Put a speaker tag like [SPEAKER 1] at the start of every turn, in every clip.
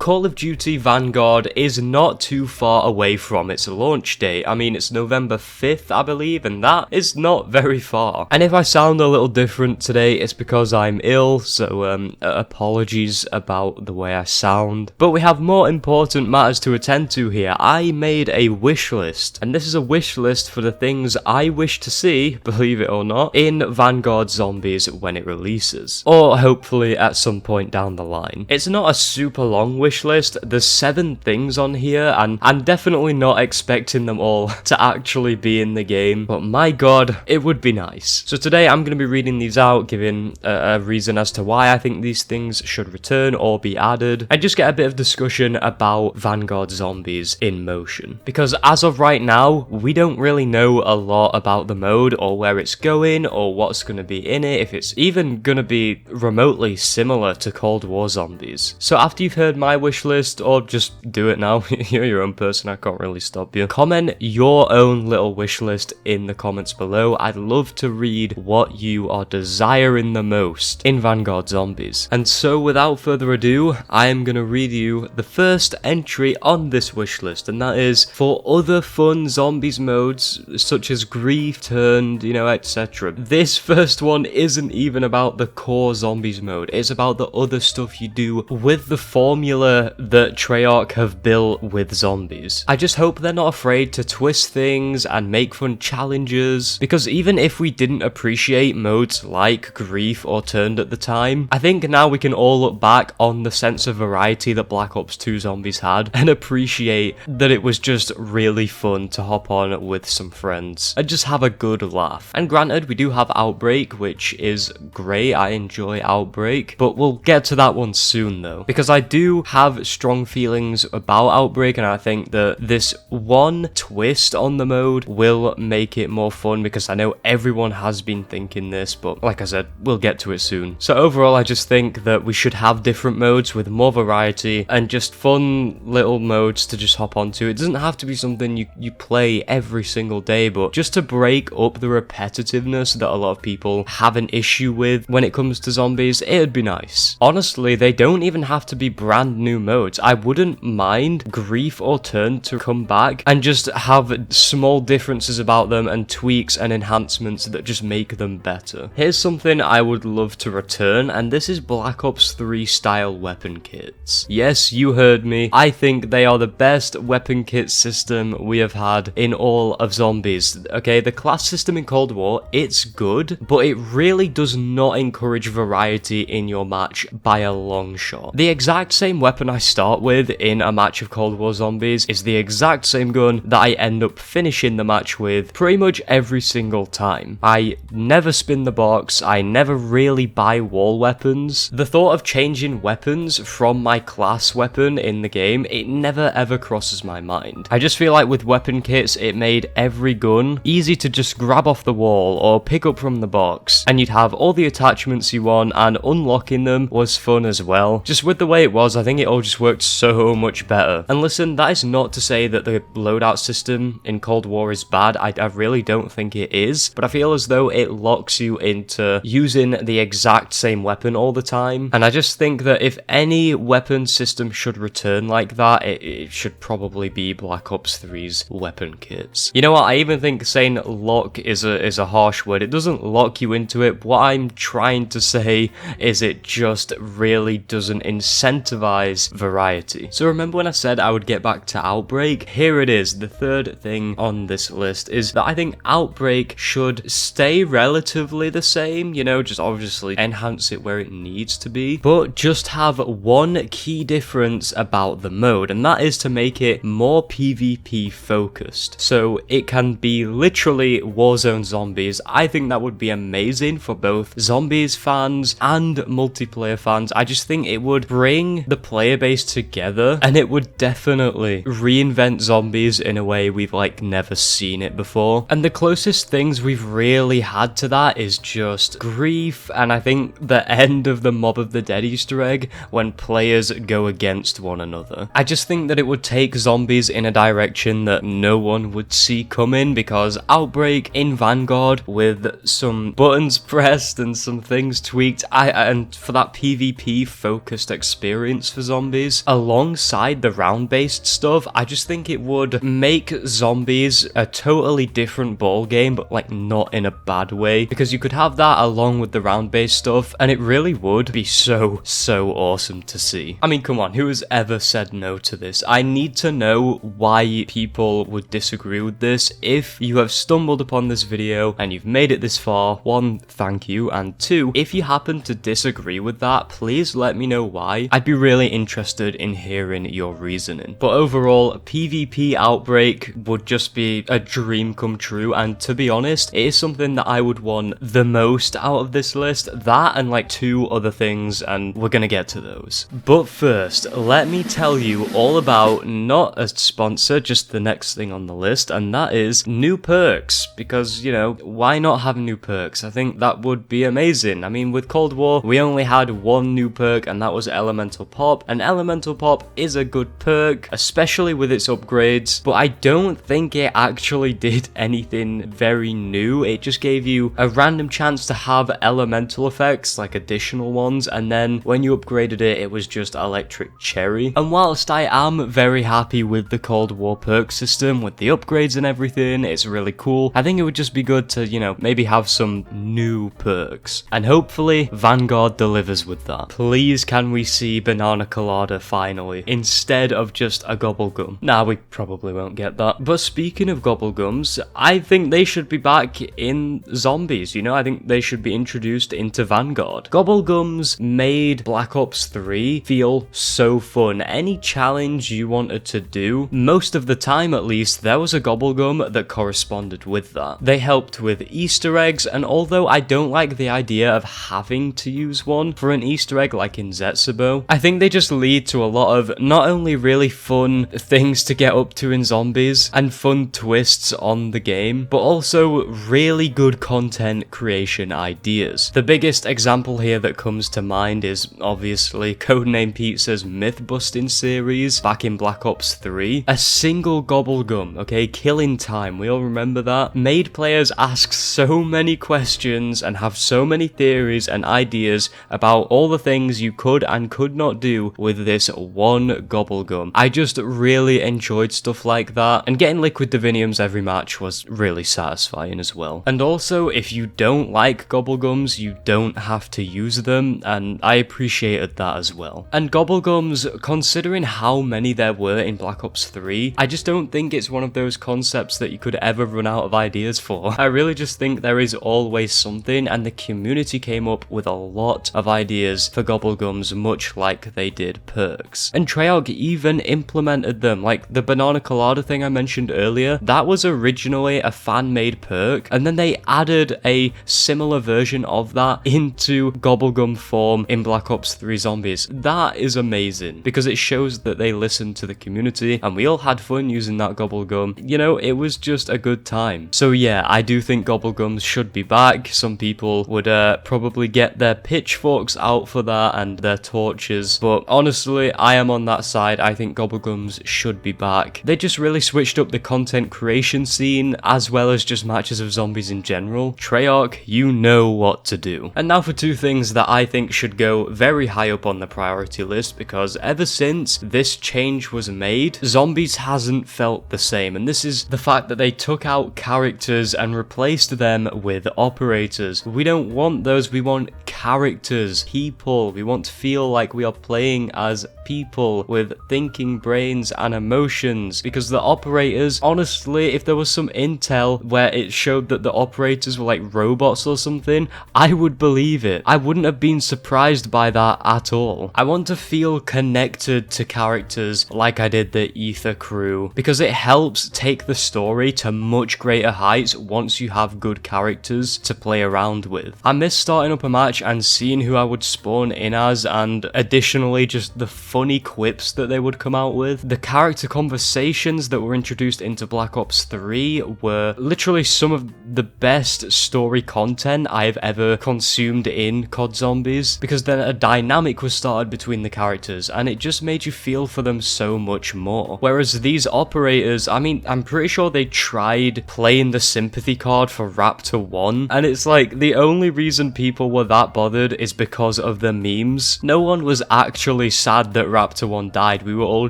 [SPEAKER 1] Call of Duty Vanguard is not too far away from its launch date. I mean, it's November 5th, I believe, and that is not very far. And if I sound a little different today, it's because I'm ill, so apologies about the way I sound. But we have more important matters to attend to here. I made a wish list, and this is a wish list for the things I wish to see, believe it or not, in Vanguard Zombies when it releases. Or hopefully at some point down the line. It's not a super long wish list, there's 7 things on here, and I'm definitely not expecting them all to actually be in the game, but my god, it would be nice. So today I'm going to be reading these out, giving a reason as to why I think these things should return or be added, and just get a bit of discussion about Vanguard Zombies in motion. Because as of right now, we don't really know a lot about the mode, or where it's going, or what's going to be in it, if it's even going to be remotely similar to Cold War Zombies. So after you've heard my wish list, or just do it now, you're your own person, I can't really stop you. Comment your own little wish list in the comments below. I'd love to read what you are desiring the most in Vanguard Zombies. And so without further ado, I am going to read you the first entry on this wish list, and that is for other fun zombies modes such as Grief, Turned, etc. This first one isn't even about the core zombies mode, it's about the other stuff you do with the formula that Treyarch have built with zombies. I just hope they're not afraid to twist things and make fun challenges, because even if we didn't appreciate modes like Grief or Turned at the time, I think now we can all look back on the sense of variety that Black Ops 2 Zombies had and appreciate that it was just really fun to hop on with some friends and just have a good laugh. And granted, we do have Outbreak, which is great, I enjoy Outbreak, but we'll get to that one soon though, because I do have strong feelings about Outbreak, and I think that this one twist on the mode will make it more fun, because I know everyone has been thinking this, but like I said, we'll get to it soon. So overall, I just think that we should have different modes with more variety and just fun little modes to just hop onto. It doesn't have to be something you play every single day, but just to break up the repetitiveness that a lot of people have an issue with when it comes to zombies, it'd be nice. Honestly, they don't even have to be brand new modes. I wouldn't mind Grief or Turn to come back and just have small differences about them and tweaks and enhancements that just make them better. Here's something I would love to return, and this is Black Ops 3 style weapon kits. Yes, you heard me. I think they are the best weapon kit system we have had in all of zombies. Okay, the class system in Cold War, it's good, but it really does not encourage variety in your match by a long shot. The exact same weapon I start with in a match of Cold War Zombies is the exact same gun that I end up finishing the match with pretty much every single time. I never spin the box, I never really buy wall weapons. The thought of changing weapons from my class weapon in the game, it never ever crosses my mind. I just feel like with weapon kits, it made every gun easy to just grab off the wall or pick up from the box, and you'd have all the attachments you want, and unlocking them was fun as well. Just with the way it was, I think it all just worked so much better. And listen, that is not to say that the loadout system in Cold War is bad. I really don't think it is, but I feel as though it locks you into using the exact same weapon all the time, and I just think that if any weapon system should return like that, it should probably be Black Ops 3's weapon kits. You know what, I even think saying lock is a harsh word. It doesn't lock you into it. What I'm trying to say is it just really doesn't incentivize variety. So remember when I said I would get back to Outbreak? Here it is. The third thing on this list is that I think Outbreak should stay relatively the same, just obviously enhance it where it needs to be, but just have one key difference about the mode, and that is to make it more PvP focused. So it can be literally Warzone Zombies. I think that would be amazing for both Zombies fans and multiplayer fans. I just think it would bring the player base together, and it would definitely reinvent Zombies in a way we've never seen it before. And the closest things we've really had to that is just Grief, and I think the end of the Mob of the Dead Easter egg when players go against one another. I just think that it would take Zombies in a direction that no one would see coming, because Outbreak in Vanguard with some buttons pressed and some things tweaked, and for that PvP focused experience for Zombies, zombies alongside the round-based stuff, I just think it would make zombies a totally different ball game, but like not in a bad way, because you could have that along with the round-based stuff, and it really would be so awesome to see. I mean, come on, who has ever said no to this? I need to know why people would disagree with this. If you have stumbled upon this video and you've made it this far, one, thank you, and two, if you happen to disagree with that, please let me know why. I'd be really interested in hearing your reasoning. But overall, PvP Outbreak would just be a dream come true, and to be honest, it is something that I would want the most out of this list. That and like 2 other things, and we're gonna get to those. But first, let me tell you all about not a sponsor, just the next thing on the list, and that is new perks, because, you know, why not have new perks? I think that would be amazing. I mean, with Cold War, we only had one new perk, and that was Elemental Pop, and Elemental Pop is a good perk, especially with its upgrades, but I don't think it actually did anything very new. It just gave you a random chance to have elemental effects, like additional ones, and then when you upgraded it, it was just Electric Cherry. And whilst I am very happy with the Cold War perk system, with the upgrades and everything, it's really cool, I think it would just be good to, you know, maybe have some new perks. And hopefully, Vanguard delivers with that. Please, can we see Banana Colada finally, instead of just a Gobblegum? Nah, we probably won't get that. But speaking of Gobblegums, I think they should be back in zombies, you know? I think they should be introduced into Vanguard. Gobblegums made Black Ops 3 feel so fun. Any challenge you wanted to do, most of the time at least, there was a Gobblegum that corresponded with that. They helped with Easter eggs, and although I don't like the idea of having to use one for an Easter egg like in Zetsubo, I think they just lead to a lot of not only really fun things to get up to in zombies and fun twists on the game, but also really good content creation ideas. The biggest example here that comes to mind is obviously Codename Pizza's myth-busting series back in Black Ops 3. A single Gobblegum, okay, killing time, we all remember that, made players ask so many questions and have so many theories and ideas about all the things you could and could not do with this one Gobblegum. I just really enjoyed stuff like that, and getting Liquid Diviniums every match was really satisfying as well. And also, if you don't like Gobblegums, you don't have to use them, and I appreciated that as well. And Gobblegums, considering how many there were in Black Ops 3, I just don't think it's one of those concepts that you could ever run out of ideas for. I really just think there is always something, and the community came up with a lot of ideas for Gobblegums, much like they did perks. And Treyarch even implemented them, like the Banana Colada thing I mentioned earlier. That was originally a fan-made perk, and then they added a similar version of that into Gobblegum form in Black Ops 3 Zombies. That is amazing, because it shows that they listened to the community, and we all had fun using that Gobblegum. You know, it was just a good time. So yeah, I do think Gobblegums should be back. Some people would probably get their pitchforks out for that and their torches, but honestly, I am on that side. I think Gobblegums should be back. They just really switched up the content creation scene, as well as just matches of zombies in general. Treyarch, you know what to do. And now for 2 things that I think should go very high up on the priority list, because ever since this change was made, zombies hasn't felt the same, and this is the fact that they took out characters and replaced them with operators. We don't want those, we want characters, people. We want to feel like we are playing as people with thinking brains and emotions, because the operators, honestly, if there was some intel where it showed that the operators were like robots or something, I would believe it. I wouldn't have been surprised by that at all. I want to feel connected to characters like I did the Ether crew, because it helps take the story to much greater heights once you have good characters to play around with. I miss starting up a match and seeing who I would spawn in as, and additionally just the funny quips that they would come out with. The character conversations that were introduced into Black Ops 3 were literally some of the best story content I have ever consumed in COD Zombies, because then a dynamic was started between the characters, and it just made you feel for them so much more. Whereas these operators, I mean, I'm pretty sure they tried playing the sympathy card for Raptor 1, and it's like the only reason people were that bothered is because of the memes. No one was actually sad that that Raptor 1 died, we were all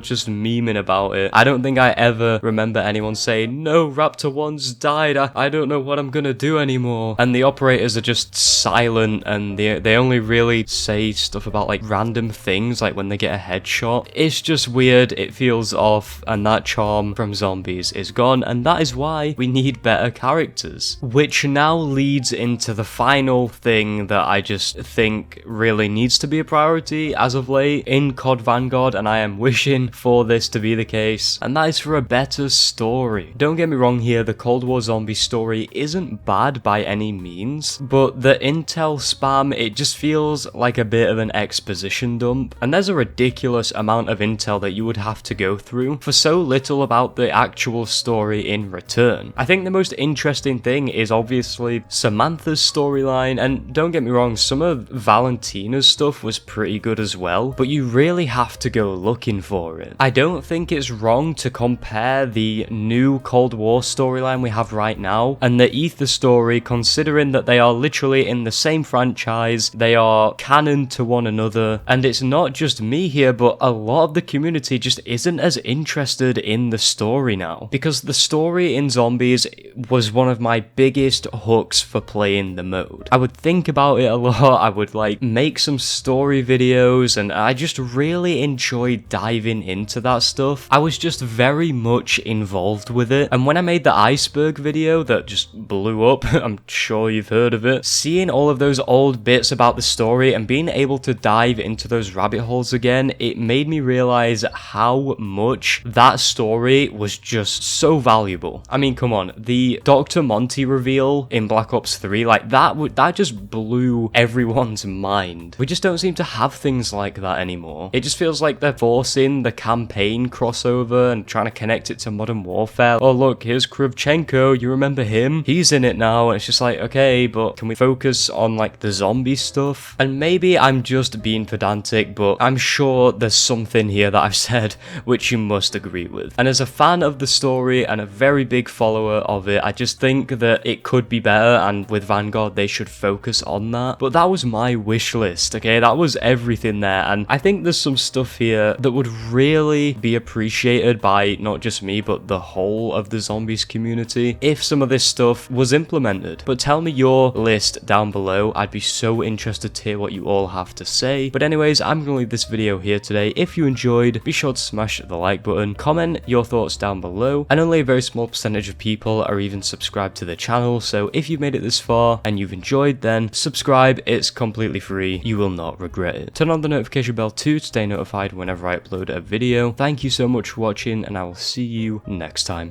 [SPEAKER 1] just memeing about it. I don't think I ever remember anyone saying, no, Raptor 1's died, I don't know what I'm gonna do anymore. And the operators are just silent, and they only really say stuff about like random things, like when they get a headshot. It's just weird, it feels off, and that charm from zombies is gone, and that is why we need better characters. Which now leads into the final thing that I just think really needs to be a priority as of late in COD Vanguard, and I am wishing for this to be the case, and that is for a better story. Don't get me wrong here, the Cold War zombie story isn't bad by any means, but the intel spam, it just feels like a bit of an exposition dump, and there's a ridiculous amount of intel that you would have to go through for so little about the actual story in return. I think the most interesting thing is obviously Samantha's storyline, and don't get me wrong, some of Valentina's stuff was pretty good as well, but you really have to go looking for it. I don't think it's wrong to compare the new Cold War storyline we have right now and the Ether story, considering that they are literally in the same franchise, they are canon to one another, and it's not just me here, but a lot of the community just isn't as interested in the story now, because the story in Zombies was one of my biggest hooks for playing the mode. I would think about it a lot, I would like make some story videos, and I just really enjoyed diving into that stuff. I was just very much involved with it, and when I made the iceberg video that just blew up, I'm sure you've heard of it, seeing all of those old bits about the story and being able to dive into those rabbit holes again, it made me realize how much that story was just so valuable. I mean, come on, the Dr. Monty reveal in Black Ops 3, like that just blew everyone's mind. We just don't seem to have things like that anymore. It just feels like they're forcing the campaign crossover and trying to connect it to Modern Warfare. Oh look, here's Kravchenko, you remember him? He's in it now, and it's just like, okay, but can we focus on like the zombie stuff? And maybe I'm just being pedantic, but I'm sure there's something here that I've said which you must agree with. And as a fan of the story and a very big follower of it, I just think that it could be better, and with Vanguard they should focus on that. But that was my wish list, okay? That was everything there, and I think there's some stuff here that would really be appreciated by not just me, but the whole of the zombies community if some of this stuff was implemented. But tell me your list down below, I'd be so interested to hear what you all have to say. But anyways, I'm gonna leave this video here today. If you enjoyed, be sure to smash the like button, comment your thoughts down below, and only a very small percentage of people are even subscribed to the channel, so if you've made it this far and you've enjoyed, then subscribe, it's completely free, you will not regret it. Turn on the notification bell too to stay notified whenever I upload a video. Thank you so much for watching, and I will see you next time.